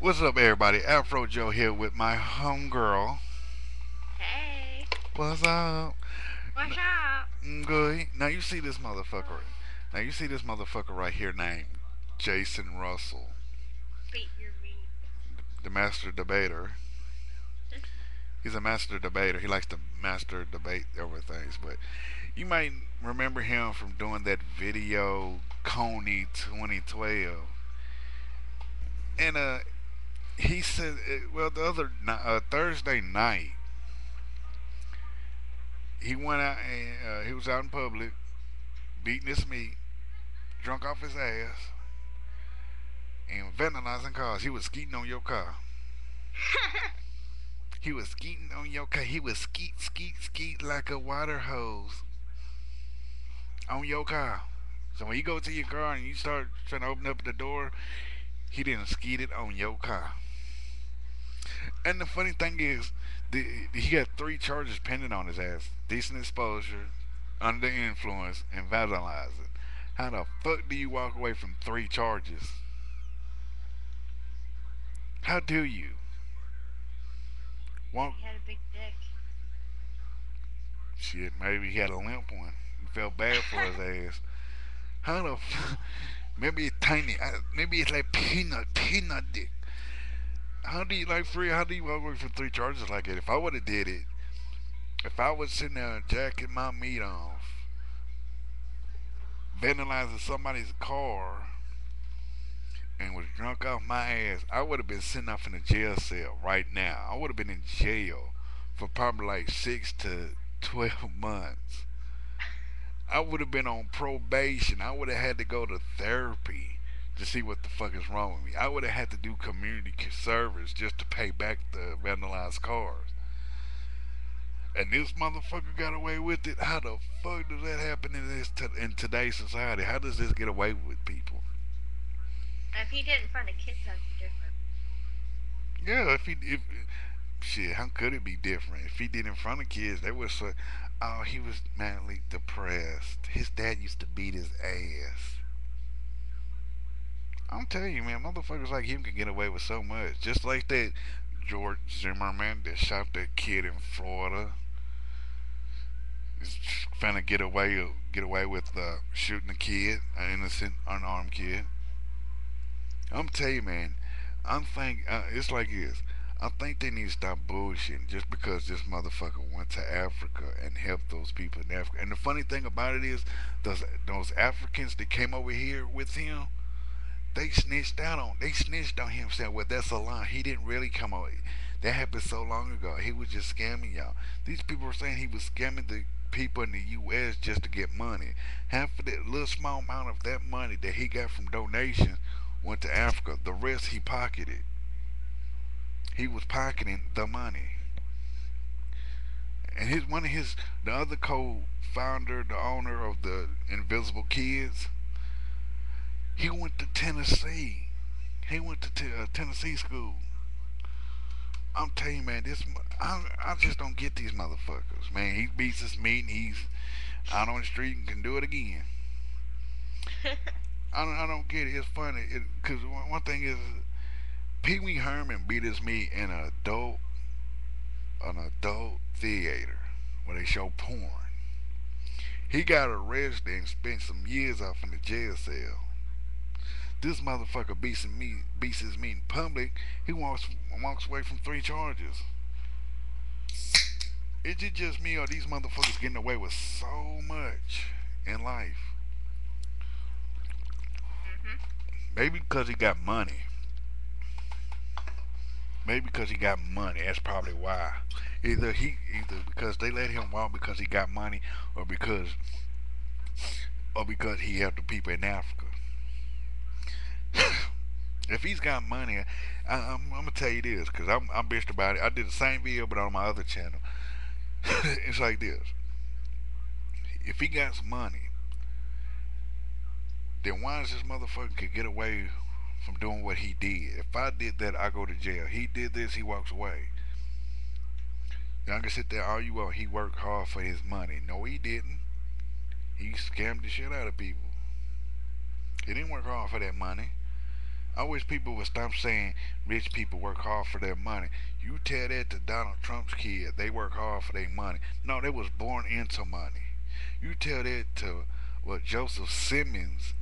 What's up, everybody? Afro Joe here with my homegirl. Hey, What's up? what's up? Good. Now you see this motherfucker. Now you see this motherfucker right here named Jason Russell, Figure me. the master debater. He's a master debater. He likes to master debate over things. But you might remember him from doing that video Coney 2012. And he said, well, the other Thursday night, he went out and he was out in public beating his meat, drunk off his ass, and vandalizing cars. He was skeeting on your car. He was skeeting on your car. He was skeet, skeet, skeet like a water hose on your car. So when you go to your car and you start trying to open up the door, he didn't skeet it on your car. And the funny thing is, he got three charges pending on his ass: decent exposure, under the influence, and vandalizing. How the fuck do you walk away from three charges? How do you walk? He had a big dick. Shit, maybe he had a limp one. He felt bad for his ass. How the maybe it's tiny. Maybe it's like peanut dick. How do you like free? How do you walk away from three charges like that? If I would have did it, if I was sitting there jacking my meat off, vandalizing somebody's car, and was drunk off my ass, I would have been sitting off in a jail cell right now. I would have been in jail for probably like 6 to 12 months. I would have been on probation. I would have had to go to therapy to see what the fuck is wrong with me. I would have had to do community service just to pay back the vandalized cars. And this motherfucker got away with it. How the fuck does that happen in today's society? How does this get away with people? If he did it in front of kids, that'd be different. Yeah, if shit, how could it be different? If he did in front of kids, they would say, "Oh, he was madly depressed. His dad used to beat his ass." I'm telling you, man, motherfuckers like him can get away with so much. Just like that George Zimmerman that shot that kid in Florida. Is finna get away with shooting a kid, an innocent, unarmed kid. I'm telling you, man. I'm think it's like this. I think they need to stop bullshitting just because this motherfucker went to Africa and helped those people in Africa. And the funny thing about it is, those Africans that came over here with him, they snitched on him, saying, "Well, that's a lie. He didn't really come over. That happened so long ago. He was just scamming y'all." These people were saying he was scamming the people in the U.S. just to get money. Half of that little small amount of that money that he got from donations went to Africa. The rest he pocketed. He was pocketing the money. And the other co-founder, the owner of the Invisible Kids, he went to Tennessee. He went to Tennessee school. I'm telling you, man, I just don't get these motherfuckers, man. He beats his meat and he's out on the street and can do it again. I don't get it. It's funny because one thing is Pee Wee Herman beat his meat in an adult theater where they show porn. He got arrested and spent some years off in the jail cell. This motherfucker beats his meat in public. He walks away from three charges. Is it just me or these motherfuckers getting away with so much in life? hmm Maybe because he got money. Maybe because he got money. That's probably why. Either because they let him walk because he got money, or because he helped the people in Africa. If he's got money, I'm gonna tell you this because I'm bitched about it. I did the same video but on my other channel. It's like this: if he got some money, then why is this motherfucker could get away from doing what he did? If I did that, I go to jail. He did this, he walks away. Y'all can sit there all you want. He worked hard for his money. No, he didn't. He scammed the shit out of people. He didn't work hard for that money. I wish people would stop saying rich people work hard for their money. You tell that to Donald Trump's kid, they work hard for their money. No, they was born into money. You tell that to what Joseph Simmons,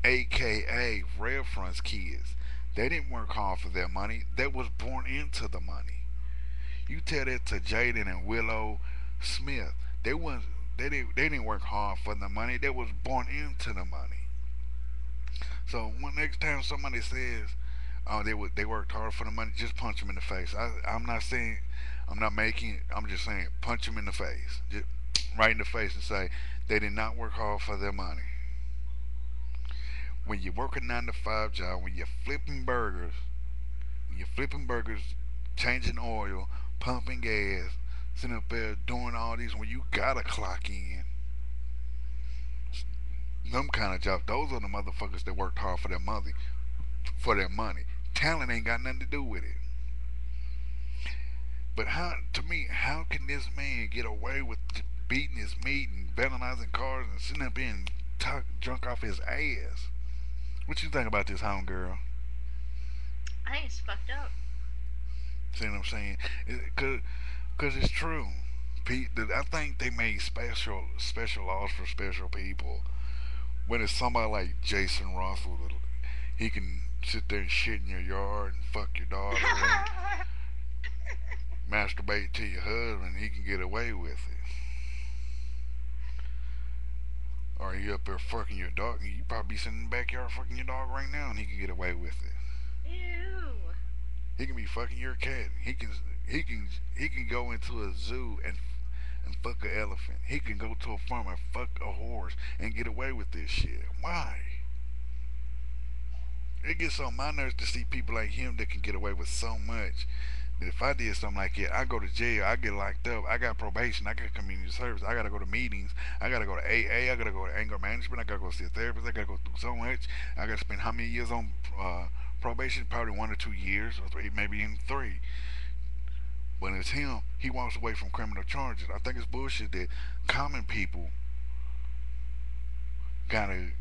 aka Redfront's kids. They didn't work hard for their money. They was born into the money. You tell that to Jaden and Willow Smith. They was they didn't work hard for the money. They was born into the money. So when next time somebody says, "Oh, they worked hard for the money," just punch them in the face. I'm not saying, I'm not making. I'm just saying, punch them in the face, just right in the face, and say they did not work hard for their money. When you work a 9 to 5 job, when you're flipping burgers, changing oil, pumping gas, sitting up there doing all these, when you gotta clock in, them kind of jobs, those are the motherfuckers that worked hard for their money. For their money, talent ain't got nothing to do with it. But how, to me, how can this man get away with beating his meat and vandalizing cars and sitting up here and talk drunk off his ass? What you think about this, homegirl? I think it's fucked up. See what I'm saying? Cause it's true. I think they made special laws for special people. When it's somebody like Jason Russell, that he can sit there and shit in your yard and fuck your daughter and masturbate to your husband, he can get away with it. Or you up there fucking your dog, you probably be sitting in the backyard fucking your dog right now, and he can get away with it. Ew. He can be fucking your cat. He can go into a zoo and fuck an elephant. He can go to a farm and fuck a horse and get away with this shit. Why? It gets on my nerves to see people like him that can get away with so much. That if I did something like that, I go to jail, I get locked up, I got probation, I got community service, I gotta go to meetings, I gotta go to AA, I gotta go to anger management, I gotta go see a therapist, I gotta go through so much. I gotta spend how many years on probation? Probably 1 or 2 years, or three, maybe even three. But it's him. He walks away from criminal charges. I think it's bullshit that common people gotta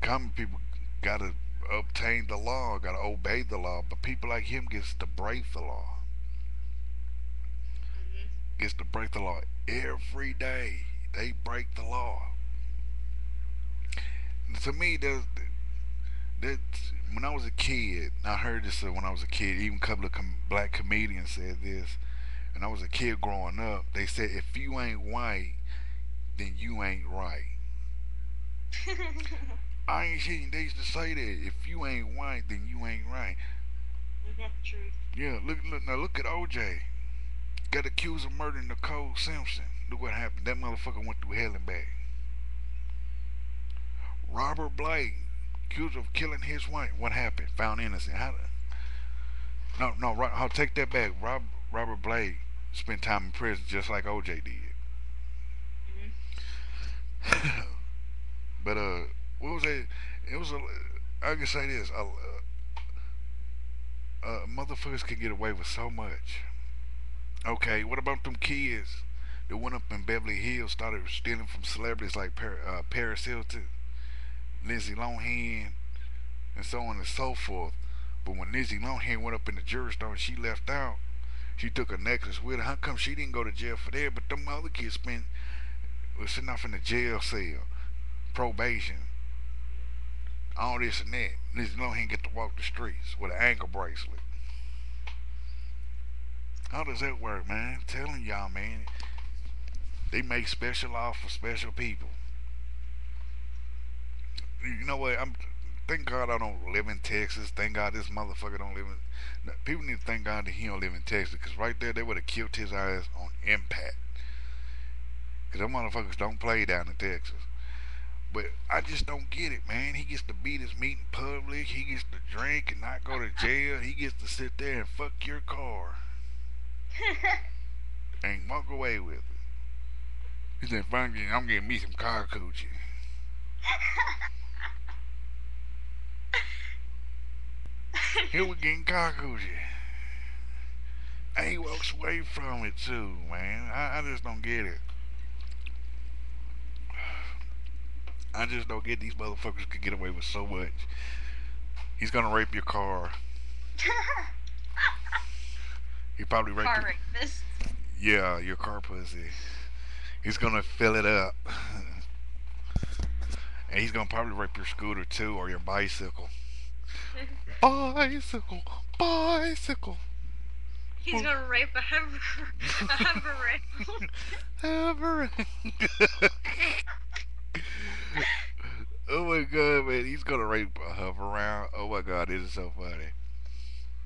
common people gotta obtain the law, gotta obey the law. But people like him gets to break the law. Mhm. Gets to break the law every day. They break the law. And to me, that when I was a kid, I heard this when I was a kid. Even a couple of black comedians said this. And I was a kid growing up. They said, if you ain't white, then you ain't right. I ain't seen they used to say that. If you ain't white, then you ain't right. Is that the truth? Yeah, look at OJ. Got accused of murdering Nicole Simpson. Look what happened. That motherfucker went through hell and back. Robert Blake, accused of killing his wife. What happened? Found innocent. No, no, I'll take that back. Robert Blake spent time in prison just like OJ did. Mhm. But what was it? It was a. I can say this: motherfuckers can get away with so much. Okay, what about them kids that went up in Beverly Hills, started stealing from celebrities like Paris Hilton, Lindsay Lohan, and so on and so forth? But when Lindsay Lohan went up in the jury store, she left out. She took a necklace with her. How come she didn't go to jail for that? But them other kids was sitting off in the jail cell, probation, all this and that. Lindsay Lohan get to walk the streets with an ankle bracelet. How does that work, man? I'm telling y'all, man, they make special laws for special people. You know what? I'm Thank God I don't live in Texas. Thank God this motherfucker don't live in. People need to thank God that he don't live in Texas, because right there they would have killed his ass on impact. Because them motherfuckers don't play down in Texas. But I just don't get it, man. He gets to beat his meat in public. He gets to drink and not go to jail. He gets to sit there and fuck your car and walk away with it. He said, "Finally, I'm getting me some car coochie." Here we getting car coochie. And he walks away from it too, man. I just don't get it. I just don't get these motherfuckers could get away with so much. He's gonna rape your car. He probably raped Car your rapist. yeah, your car pussy. He's gonna fill it up. And he's gonna probably rape your scooter too or your bicycle. Bicycle, bicycle. He's gonna rape a hover, a hover rail. Ever. Oh my god, man, he's gonna rape a hover around. Oh my god, this is so funny.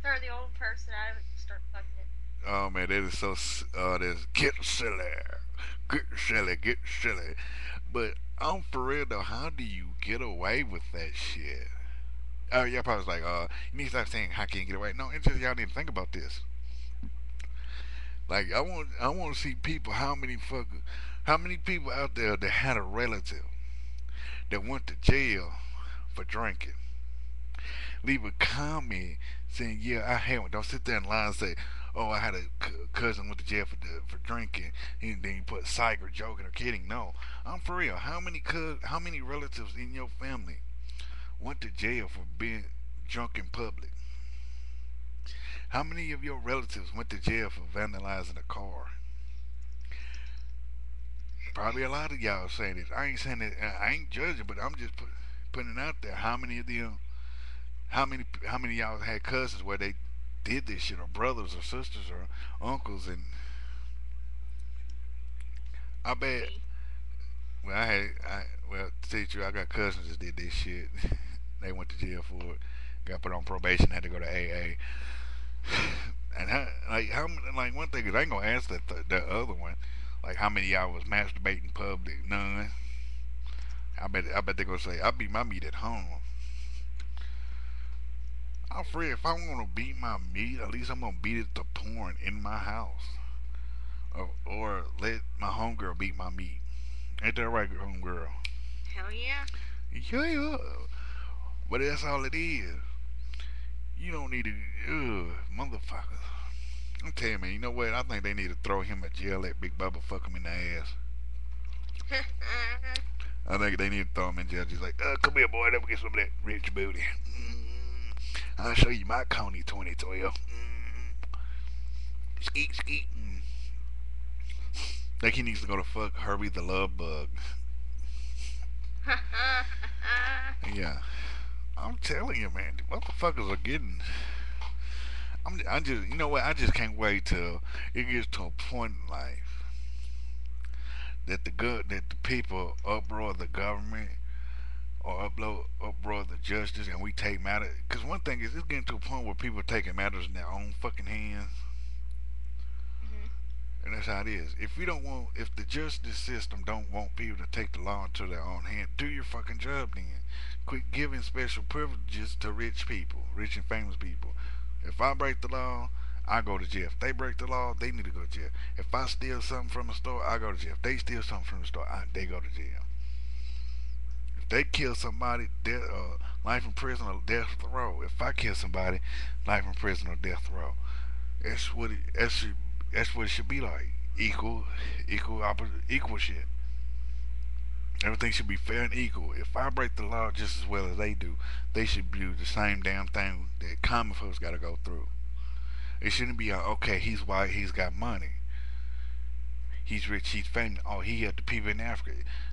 Throw the old person out of it and start fucking it. Oh man, that is so. This get silly, get silly, get silly. But I'm for real though. How do you get away with that shit? Oh, y'all probably was like, you need to stop saying how can you get away. No, it's just y'all need to think about this. Like, I want to see people. How many people out there that had a relative that went to jail for drinking? Leave a comment saying, "Yeah, I had one." Don't sit there and lie and say, "Oh, I had a cousin went to jail for drinking," and then you put psych or joking or kidding. No, I'm for real. How many relatives in your family went to jail for being drunk in public? How many of your relatives went to jail for vandalizing a car? Probably a lot of y'all saying this. I ain't saying it. I ain't judging, but I'm just putting it out there. How many of them? How many of y'all had cousins where they did this shit, or brothers, or sisters, or uncles? And I bet. Me. Well, to tell you the truth, I got cousins that did this shit. They went to jail for it. Got put on probation. Had to go to AA. And like one thing is I ain't gonna ask that other one. Like how many of y'all was masturbating in public? None. I bet they gonna say I beat my meat at home. I'm free. If I'm gonna beat my meat, at least I'm gonna beat it to porn in my house, or let my homegirl beat my meat. Ain't that right, homegirl? Hell yeah. Yeah, yeah. But that's all it is. You don't need to, motherfuckers. I'm telling you, man. You know what? I think they need to throw him in jail. Let Big Bubba fuck him in the ass. I think they need to throw him in jail. Just like, come here, boy. Let me get some of that rich booty. I'll show you my Coney 2012. Skeet, skeet. Like he needs to go to fuck Herbie the Love Bug. Yeah. I'm telling you, man. Motherfuckers are getting. I just, you know what? I just can't wait till it gets to a point in life that the people uproar the government or uproar the justice, and we take matters. Because one thing is, it's getting to a point where people are taking matters in their own fucking hands, Mhm. and that's how it is. If the justice system don't want people to take the law into their own hand, do your fucking job then. Quit giving special privileges to rich people, rich and famous people. If I break the law, I go to jail. If they break the law, they need to go to jail. If I steal something from a store, I go to jail. If they steal something from the store, they go to jail. If they kill somebody, life in prison or death row. If I kill somebody, life in prison or death row. That's what it should be like. Equal shit. Everything should be fair and equal. If I break the law just as well as they do, they should do the same damn thing that common folks got to go through. It shouldn't be okay. He's white. He's got money. He's rich. He's famous. Oh, he helped the people in Africa.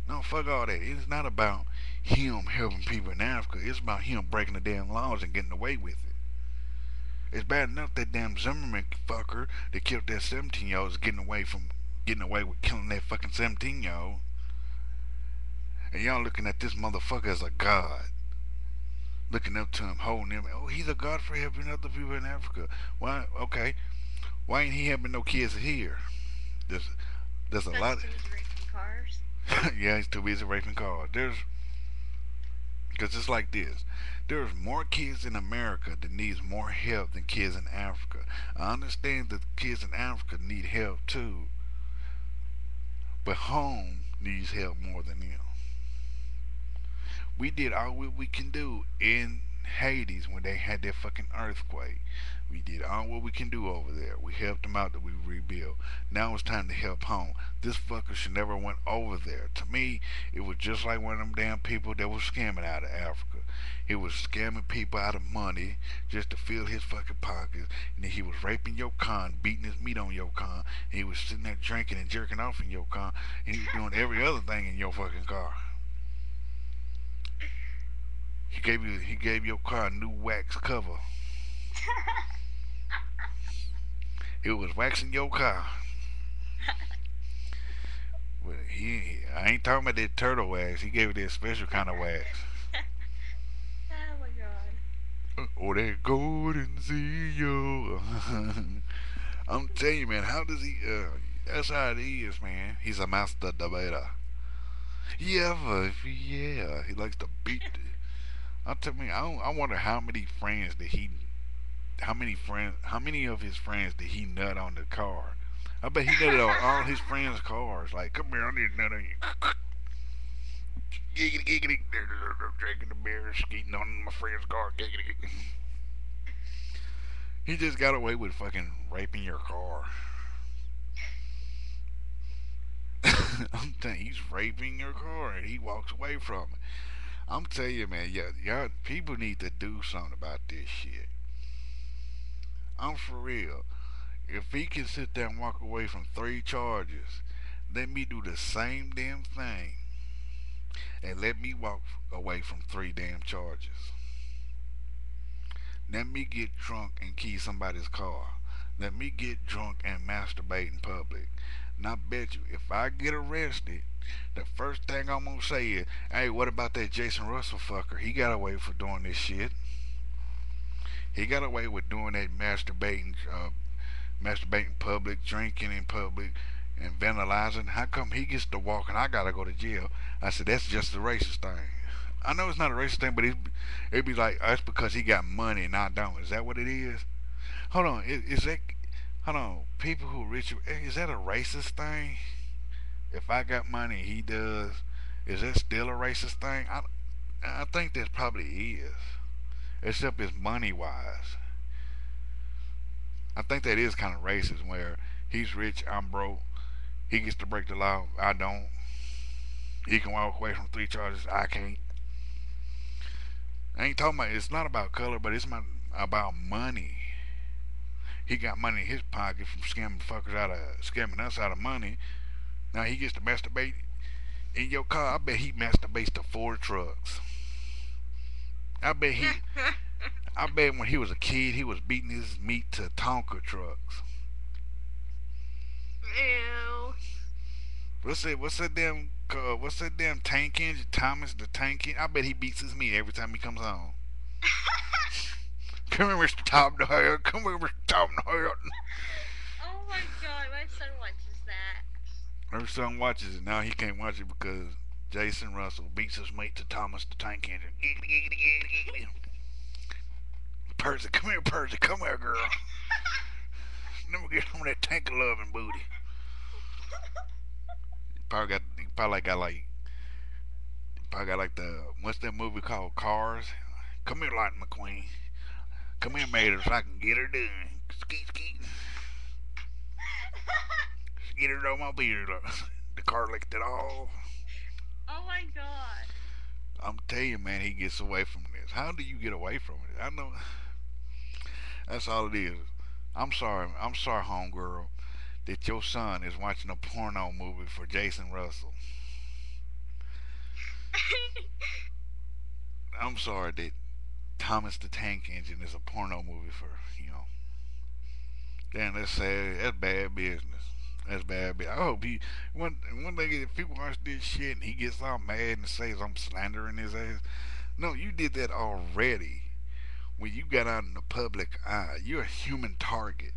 No, fuck all that. It's not about him helping people in Africa. It's about him breaking the damn laws and getting away with it. It's bad enough that damn Zimmerman fucker that killed that 17-year-old is getting away with killing that fucking 17-year-old. And y'all looking at this motherfucker as a god, looking up to him, holding him. Oh, he's a god for helping other people in Africa. Why? Okay, why ain't he helping no kids here? There's there's a Because he's lot. too busy racing cars. Yeah, he's too busy raping cars. Because it's like this. There's more kids in America that needs more help than kids in Africa. I understand that kids in Africa need help too, but home needs help more than them. We did all we can do in Haiti when they had that fucking earthquake. We did all what we can do over there. We helped them out that we rebuild. Now it's time to help home. This fucker should never went over there. To me, it was just like one of them damn people that was scamming out of Africa. He was scamming people out of money just to fill his fucking pockets. And then he was raping your con, beating his meat on your con. And he was sitting there drinking and jerking off in your con. And he was doing every other thing in your fucking car. He gave your car a new wax cover. It was waxing your car. But I ain't talking about that turtle wax. He gave it that special kind of wax. Oh my god. Or that golden seal. I'm telling you, man. How does he? That's how it is, man. He's a master debater. Yeah. He likes to beat. I tell me, I wonder how many friends did he how many of his friends did he nut on the car? I bet he nutted on all his friends' cars. Like, come here, I need to nut on you. Giggity, giggity. Drinking the beer, skating on my friend's car. Giggity, giggity. He just got away with fucking raping your car. I'm telling you, he's raping your car and he walks away from it. I'm telling you, man, yeah, people need to do something about this shit. I'm for real. If he can sit there and walk away from 3 charges, let me do the same damn thing and let me walk away from 3 damn charges. Let me get drunk and key somebody's car. Let me get drunk and masturbate in public. And I bet you, if I get arrested, the first thing I'm gonna say is, "Hey, what about that Jason Russell fucker? He got away for doing this shit. He got away with doing that masturbating in public, drinking in public, and vandalizing. How come he gets to walk and I gotta go to jail?" I said, "That's just a racist thing." I know it's not a racist thing, but it'd be like, "That's because he got money and I don't." Is that what it is? Hold on, is that? Hold on, people who rich, is that a racist thing? If I got money, he does. Is that still a racist thing? I think that probably is, except it's money wise. I think that is kind of racist, where he's rich, I'm broke. He gets to break the law, I don't. He can walk away from 3 charges, I can't. I ain't talking about. It's not about color, but it's about money. He got money in his pocket from scamming us out of money. Now he gets to masturbate in your car. I bet he masturbates to Ford trucks. I bet he. I bet when he was a kid, he was beating his meat to Tonka trucks. Ew. What's that damn tank engine? Thomas the tank engine. I bet he beats his meat every time he comes home. Come here, Mr. Top Dog. Come here, Mr. Top Dog. Oh my god, my son watches that. Her son watches it. Now he can't watch it because Jason Russell beats his mate to Thomas the Tank Engine. Percy, come here, Percy. Come here, girl. Let me get some of that tank of loving booty. He probably got like the what's that movie called? Cars. Come here, Lightning McQueen. Come here, Mater, so I can get her done. Skeet, skeet. Get her on my beard. The car licked it all. Oh my god. I'm telling you, man, he gets away from this. How do you get away from it? I know. That's all it is. I'm sorry, homegirl, that your son is watching a porno movie for Jason Russell. I'm sorry that Thomas the Tank Engine is a porno movie for. Damn, that's sad. That's bad business. That's bad. I hope one day if people watch this shit and he gets all mad and says I'm slandering his ass. No, you did that already. When you got out in the public eye, you're a human target.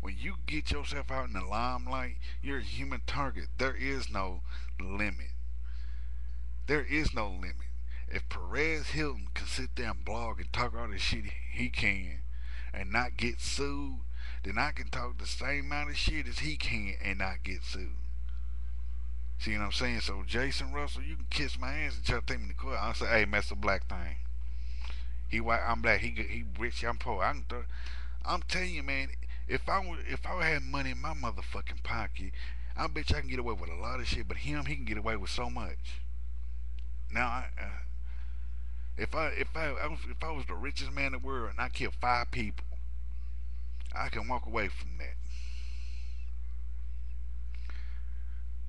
When you get yourself out in the limelight, you're a human target. There is no limit. There is no limit. If Perez Hilton can sit there and blog and talk all the shit he can and not get sued, then I can talk the same amount of shit as he can and not get sued. See what I'm saying? So Jason Russell, you can kiss my ass and try to take me to court. I'll say, "Hey, that's a black thing." He white, I'm black. He rich, I'm poor. I'm telling you, man. If I had money in my motherfucking pocket, I bet you I can get away with a lot of shit. But him, he can get away with so much. Now, if I was the richest man in the world and I killed 5 people, I can walk away from that.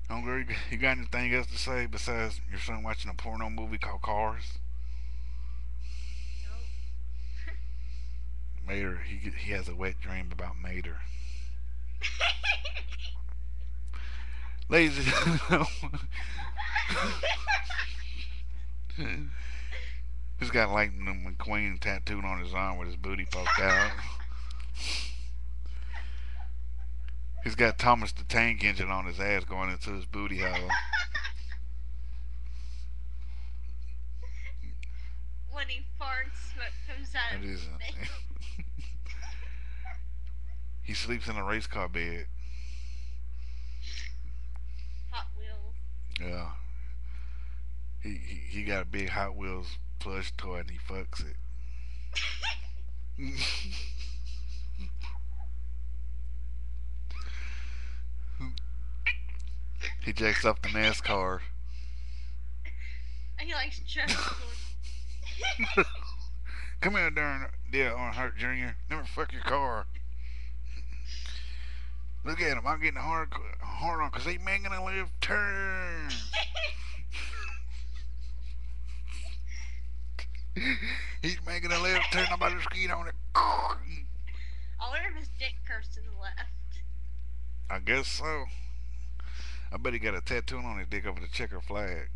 Hunger, you got anything else to say besides your son watching a porno movie called Cars? Nope. Mater, he has a wet dream about Mater. Ladies and gentlemen, he's got Lightning McQueen tattooed on his arm with his booty poked out. He's got Thomas the Tank Engine on his ass going into his booty hole. When he farts, what comes out That of is, his mouth? he sleeps in a race car bed. Hot Wheels. Yeah, he got a big Hot Wheels plush toy and he fucks it. He jacks up the NASCAR. He likes Chuck. Come here, darn Dale Earnhardt Jr. Never fuck your car. Look at him. I'm getting hard on because he making a left turn. He's making a left turn. I'm about to ski on it. I wonder if his dick curves to the left. I guess so. I bet he got a tattoo on his dick over the checker flag.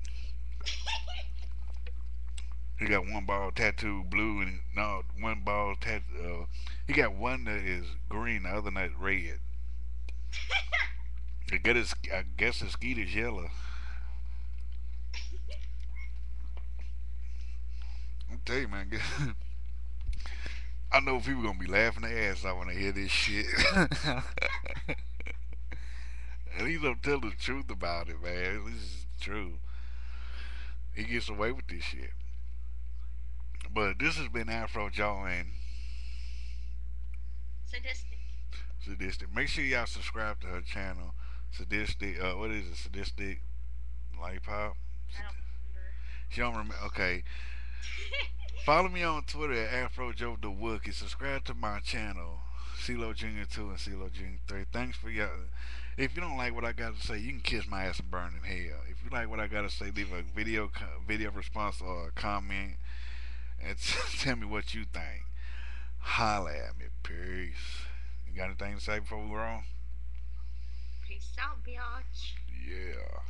He got one ball tattoo blue and no one ball tattoo. He got one that is green, the other that red. I guess his skeet is yellow. I'm tell you, man. I know people gonna be laughing their ass off when they hear this shit. And he's gonna tell the truth about it, man. This is true. He gets away with this shit. But this has been Afro Joe and Sadistic. Sadistic. Make sure y'all subscribe to her channel. Sadistic. What is it? Sadistic Lollipop. I don't remember. She don't remember. Okay. Follow me on Twitter at Afro Joe the Wookie. Subscribe to my channel, CeeLo Jr. 2 and CeeLo Jr. 3. Thanks for y'all. If you don't like what I got to say, you can kiss my ass and burn in hell. If you like what I got to say, leave a video response or a comment and tell me what you think. Holla at me. Peace. You got anything to say before we go on? Peace out, biatch. Yeah.